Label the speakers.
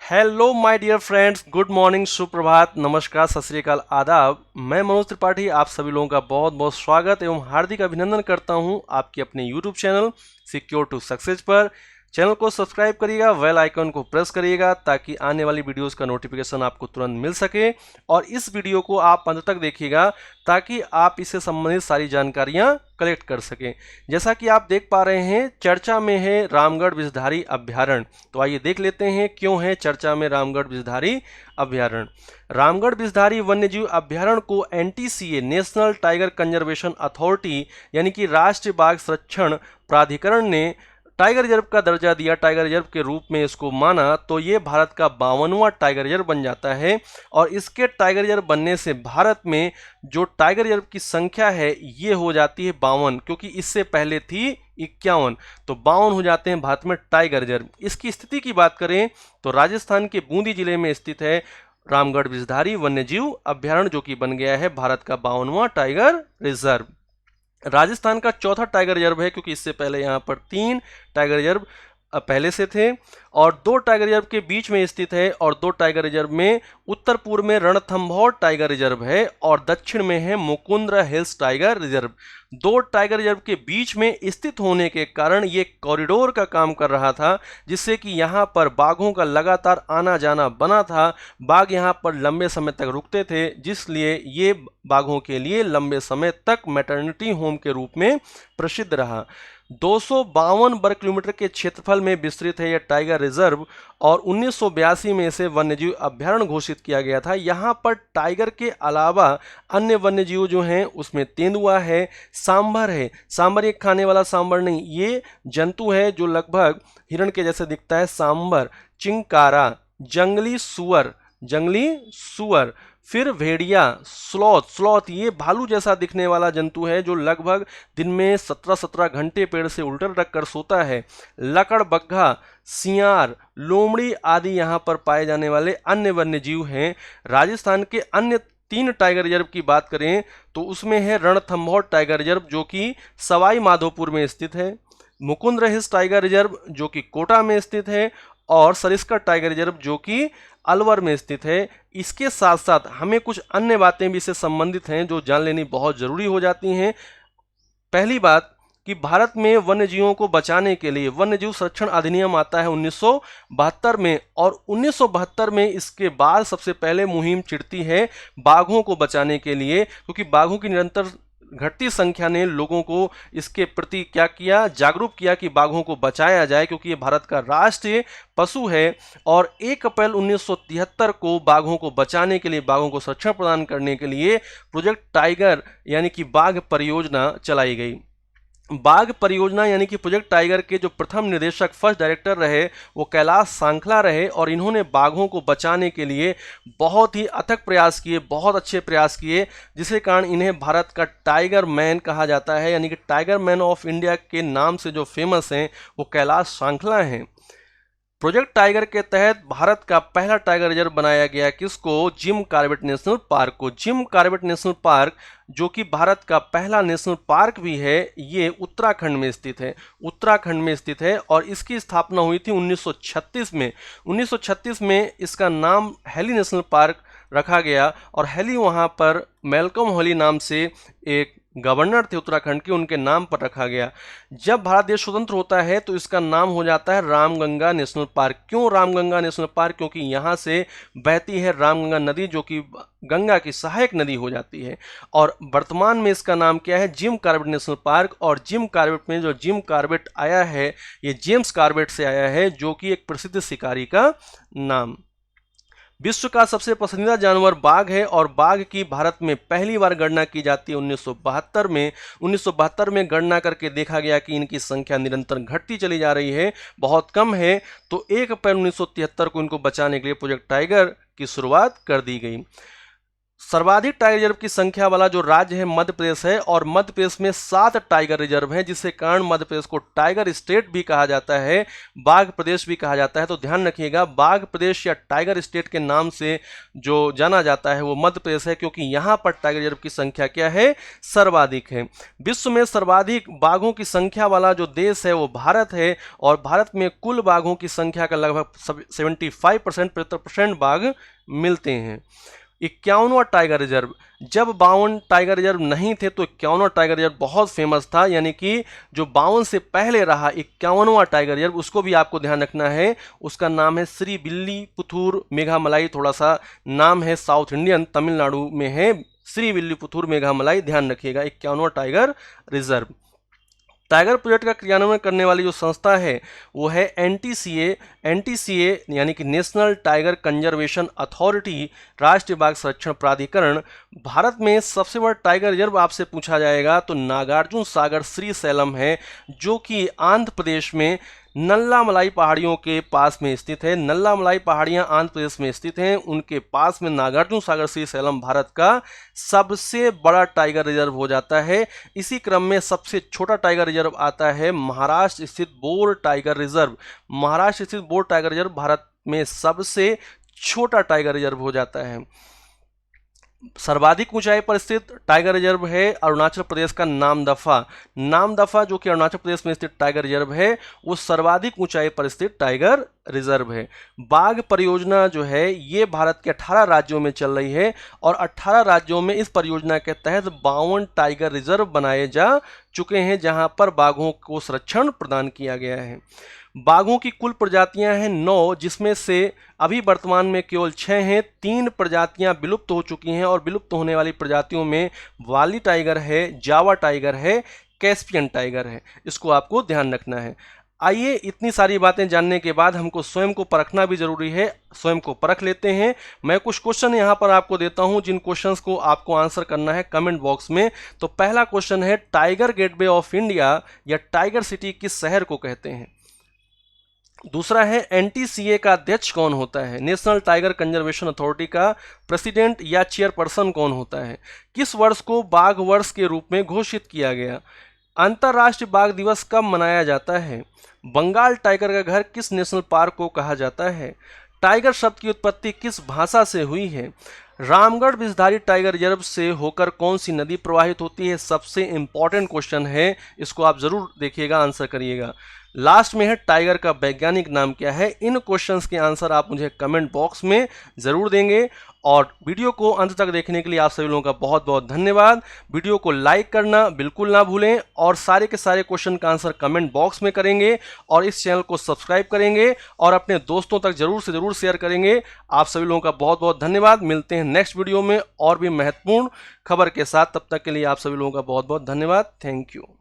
Speaker 1: Hello my dear friends, good morning, सुप्रभात, नमस्कार, सत श्री अकाल, आदाब। मैं मनोज त्रिपाठी आप सभी लोगों का बहुत बहुत स्वागत एवं हार्दिक अभिनंदन करता हूं आपके अपने YouTube channel secure to success पर। चैनल को सब्सक्राइब करिएगा, बेल आइकन को प्रेस करिएगा ताकि आने वाली वीडियोस का नोटिफिकेशन आपको तुरंत मिल सके। और इस वीडियो को आप अंत तक देखिएगा ताकि आप इससे संबंधित सारी जानकारियां कलेक्ट कर सकें। जैसा कि आप देख पा रहे हैं, चर्चा में है रामगढ़ विषधारी अभ्यारण्य। तो आइए देख लेते हैं क्यों है चर्चा में रामगढ़ विषधारी अभ्यारण्य। रामगढ़ विषधारी वन्यजीव अभ्यारण्य को NTCA national tiger conservation authority यानी कि राष्ट्रीय बाघ संरक्षण प्राधिकरण ने टाइगर रिजर्व का दर्जा दिया, टाइगर रिजर्व के रूप में इसको माना। तो ये भारत का 52वां टाइगर रिजर्व बन जाता है। और इसके टाइगर रिजर्व बनने से भारत में जो टाइगर रिजर्व की संख्या है ये हो जाती है 52, क्योंकि इससे पहले थी 51। तो 52 हो जाते हैं भारत में टाइगर रिजर्व। इसकी स्थिति की बात करें तो राजस्थान के बूंदी जिले में स्थित है रामगढ़ विषधारी वन्यजीव अभ्यारण्य, जो कि बन गया है भारत का 52वां टाइगर रिजर्व। राजस्थान का चौथा टाइगर रिजर्व है, क्योंकि इससे पहले यहाँ पर 3 टाइगर रिजर्व पहले से थे और 2 टाइगर रिजर्व के बीच में स्थित है। और 2 टाइगर रिजर्व में उत्तर पूर्व में रणथंभौर टाइगर रिजर्व है और दक्षिण में है Mukundra hills tiger reserve. 2 tiger reserve के बीच में स्थित होने के कारण ये कॉरिडोर का काम कर रहा था, जिससे कि यहाँ पर बाघों का लगातार आना जाना बना था। बाघ यहाँ पर लंबे समय तक रुकते थे, जिसलिए ये बाघों के लिए लंबे समय तक मैटरनिटी होम के रूप में प्रसिद्ध रहा। 252 वर्ग किलोमीटर के क्षेत्रफल में विस्तृत है यह टाइगर रिजर्व और 1982 में इसे वन्यजीव अभ्यारण्य घोषित किया गया था। यहाँ पर टाइगर के अलावा अन्य वन्यजीव जो हैं उसमें तेंदुआ है, सांभर है। सांभर एक खाने वाला सांभर नहीं, ये जंतु है जो लगभग हिरण के जैसे दिखता है, सांभर, चिंकारा, जंगली सुअर, फिर भेड़िया, स्लॉथ ये भालू जैसा दिखने वाला जंतु है जो लगभग दिन में 17-17 घंटे पेड़ से उल्टर रखकर सोता है। लकड़बग्घा, सियार, लोमड़ी आदि यहाँ पर पाए जाने वाले अन्य वन्यजीव हैं। राजस्थान के अन्य 3 टाइगर रिजर्व की बात करें तो उसमें है रणथंभौर टाइगर रिजर्व, जो कि सवाई माधोपुर में स्थित है, मुकुंद्रा हिल्स टाइगर रिजर्व जो कि कोटा में स्थित है, और सरिस्का टाइगर रिजर्व जो कि अलवर में स्थित है। इसके साथ साथ हमें कुछ अन्य बातें भी इससे संबंधित हैं जो जान लेनी बहुत जरूरी हो जाती हैं। पहली बात कि भारत में वन्यजीवों को बचाने के लिए वन्यजीव संरक्षण अधिनियम आता है 1972 में, और 1972 में इसके बाद सबसे पहले मुहिम छिड़ती है बाघों को बचाने के लिए, क्योंकि बाघों की निरंतर घटती संख्या ने लोगों को इसके प्रति क्या किया, जागरूक किया कि बाघों को बचाया जाए, क्योंकि ये भारत का राष्ट्रीय पशु है। और 1 अप्रैल 1973 को बाघों को बचाने के लिए, बाघों को संरक्षण प्रदान करने के लिए प्रोजेक्ट टाइगर यानी कि बाघ परियोजना चलाई गई। बाघ परियोजना यानी कि प्रोजेक्ट टाइगर के जो प्रथम निदेशक, फर्स्ट डायरेक्टर रहे वो कैलाश सांखला रहे, और इन्होंने बाघों को बचाने के लिए बहुत ही अथक प्रयास किए, बहुत अच्छे प्रयास किए, जिसके कारण इन्हें भारत का टाइगर मैन कहा जाता है। यानी कि टाइगर मैन ऑफ इंडिया के नाम से जो फेमस हैं वो कैलाश सांखला हैं। प्रोजेक्ट टाइगर के तहत भारत का पहला टाइगर रिजर्व बनाया गया किसको, जिम कॉर्बेट नेशनल पार्क को। जिम कॉर्बेट नेशनल पार्क जो कि भारत का पहला नेशनल पार्क भी है, ये उत्तराखंड में स्थित है, उत्तराखंड में स्थित है। और इसकी स्थापना हुई थी 1936 में। 1936 में इसका नाम हेली नेशनल पार्क रखा गया, और हेली वहाँ पर मैल्कम हेली नाम से एक गवर्नर थे उत्तराखंड के, उनके नाम पर रखा गया। जब भारत देश स्वतंत्र होता है तो इसका नाम हो जाता है रामगंगा नेशनल पार्क। क्यों रामगंगा नेशनल पार्क? क्योंकि यहाँ से बहती है रामगंगा नदी, जो कि गंगा की सहायक नदी हो जाती है। और वर्तमान में इसका नाम क्या है, जिम कॉर्बेट नेशनल पार्क। और जिम कॉर्बेट में जो जिम कॉर्बेट आया है ये जेम्स कॉर्बेट से आया है, जो कि एक प्रसिद्ध शिकारी का नाम। विश्व का सबसे पसंदीदा जानवर बाघ है, और बाघ की भारत में पहली बार गणना की जाती है 1972 में। 1972 में गणना करके देखा गया कि इनकी संख्या निरंतर घटती चली जा रही है, बहुत कम है। तो 1 अप्रैल 1973 को इनको बचाने के लिए प्रोजेक्ट टाइगर की शुरुआत कर दी गई। सर्वाधिक टाइगर रिजर्व की संख्या वाला जो राज्य है मध्य प्रदेश है, और मध्य प्रदेश में 7 टाइगर रिजर्व हैं, जिसके कारण मध्य प्रदेश को टाइगर स्टेट भी कहा जाता है, बाघ प्रदेश भी कहा जाता है। तो ध्यान रखिएगा, बाघ प्रदेश या टाइगर स्टेट के नाम से जो जाना जाता है वो मध्य प्रदेश है, क्योंकि यहाँ पर टाइगर रिजर्व की संख्या क्या है, सर्वाधिक है। विश्व में सर्वाधिक बाघों की संख्या वाला जो देश है वो भारत है, और भारत में कुल बाघों की संख्या का लगभग 75% बाघ मिलते हैं। 51वां टाइगर रिजर्व, जब 52 टाइगर रिजर्व नहीं थे तो 51वां टाइगर रिजर्व बहुत फेमस था, यानी कि जो 52 से पहले रहा 51वां टाइगर रिजर्व, उसको भी आपको ध्यान रखना है। उसका नाम है श्री विल्लीपुथूर मेघामलाई, थोड़ा सा नाम है साउथ इंडियन, तमिलनाडु में है श्री विल्लीपुथूर मेघामलाई, ध्यान रखिएगा 51वां टाइगर रिजर्व। टाइगर प्रोजेक्ट का क्रियान्वयन करने वाली जो संस्था है वो है एनटीसीए यानी कि नेशनल टाइगर कंजर्वेशन अथॉरिटी, राष्ट्रीय बाघ संरक्षण प्राधिकरण। भारत में सबसे बड़ा टाइगर रिजर्व आपसे पूछा जाएगा तो नागार्जुन सागर श्रीशैलम है, जो कि आंध्र प्रदेश में नल्लामलाई पहाड़ियों के पास में स्थित है। नल्लामलाई पहाड़ियां आंध्र प्रदेश में स्थित हैं, उनके पास में नागार्जुन सागर श्रीशैलम भारत का सबसे बड़ा टाइगर रिजर्व हो जाता है। इसी क्रम में सबसे छोटा टाइगर रिजर्व आता है महाराष्ट्र स्थित बोर टाइगर रिजर्व। महाराष्ट्र स्थित बोर टाइगर रिजर्व भारत में सबसे छोटा टाइगर रिजर्व हो जाता है। सर्वाधिक ऊंचाई पर स्थित टाइगर रिजर्व है अरुणाचल प्रदेश का नामदफा। नामदफा जो कि अरुणाचल प्रदेश में स्थित टाइगर रिजर्व है, वो सर्वाधिक ऊंचाई पर स्थित टाइगर रिजर्व है। बाघ परियोजना जो है ये भारत के 18 राज्यों में चल रही है, और 18 राज्यों में इस परियोजना के तहत 52 टाइगर रिजर्व बनाए जा चुके हैं, जहां पर बाघों को संरक्षण प्रदान किया गया है। बाघों की कुल प्रजातियां हैं 9, जिसमें से अभी वर्तमान में केवल 6 हैं। 3 प्रजातियां विलुप्त हो चुकी हैं, और विलुप्त होने वाली प्रजातियों में वाली टाइगर है, जावा टाइगर है, कैस्पियन टाइगर है। इसको आपको ध्यान रखना है। आइए, इतनी सारी बातें जानने के बाद हमको स्वयं को परखना भी जरूरी है, स्वयं को परख लेते हैं। मैं कुछ क्वेश्चन यहाँ पर आपको देता हूँ, जिन क्वेश्चंस को आपको आंसर करना है कमेंट बॉक्स में। तो पहला क्वेश्चन है, टाइगर गेटवे ऑफ इंडिया या टाइगर सिटी किस शहर को कहते हैं? दूसरा है, एनटीसीए का अध्यक्ष कौन होता है? नेशनल टाइगर कंजर्वेशन अथॉरिटी का प्रेसिडेंट या चेयरपर्सन कौन होता है? किस वर्ष को बाघ वर्ष के रूप में घोषित किया गया? अंतर्राष्ट्रीय बाघ दिवस कब मनाया जाता है? बंगाल टाइगर का घर किस नेशनल पार्क को कहा जाता है? टाइगर शब्द की उत्पत्ति किस भाषा से हुई है? रामगढ़ विषधारी टाइगर रिजर्व से होकर कौन सी नदी प्रवाहित होती है? सबसे इंपॉर्टेंट क्वेश्चन है, इसको आप जरूर देखिएगा, आंसर करिएगा। लास्ट में है, टाइगर का वैज्ञानिक नाम क्या है? इन क्वेश्चंस के आंसर आप मुझे कमेंट बॉक्स में जरूर देंगे। और वीडियो को अंत तक देखने के लिए आप सभी लोगों का बहुत बहुत धन्यवाद। वीडियो को लाइक करना बिल्कुल ना भूलें, और सारे के सारे क्वेश्चन का आंसर कमेंट बॉक्स में करेंगे, और इस चैनल को सब्सक्राइब करेंगे, और अपने दोस्तों तक जरूर से जरूर शेयर करेंगे। आप सभी लोगों का बहुत बहुत धन्यवाद। मिलते हैं नेक्स्ट वीडियो में और भी महत्वपूर्ण खबर के साथ। तब तक के लिए आप सभी लोगों का बहुत बहुत धन्यवाद। Thank you.